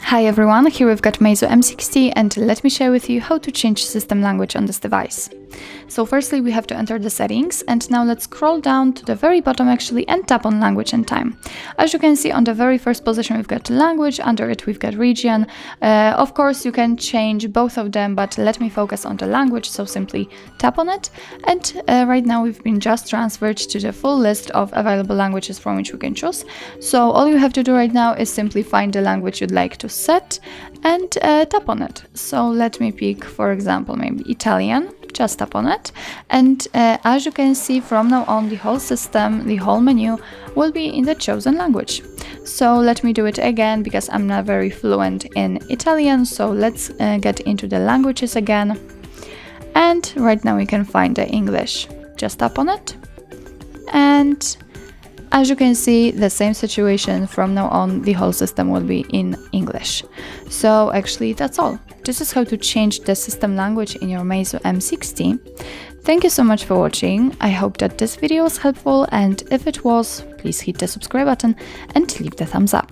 Hi everyone, here we've got MEIZU M6T and let me share with you how to change system language on this device. So firstly we have to enter the settings, and now let's scroll down to the very bottom actually and tap on language and time. As you can see, on the very first position we've got language, under it we've got region. Of course you can change both of them, but let me focus on the language, so simply tap on it, and right now we've been just transferred to the full list of available languages from which we can choose. So all you have to do right now is simply find the language you'd like to set and tap on it. So let me pick, for example, maybe Italian. Just tap on it, and as you can see, from now on the whole system, the whole menu will be in the chosen language. So let me do it again because I'm not very fluent in Italian, so let's get into the languages again, and right now we can find the English. Just tap on it, and as you can see, the same situation. From now on the whole system will be in English. So actually that's all. This is how to change the system language in your MEIZU M6T. Thank you so much for watching. I hope that this video was helpful, and if it was, please hit the subscribe button and leave the thumbs up.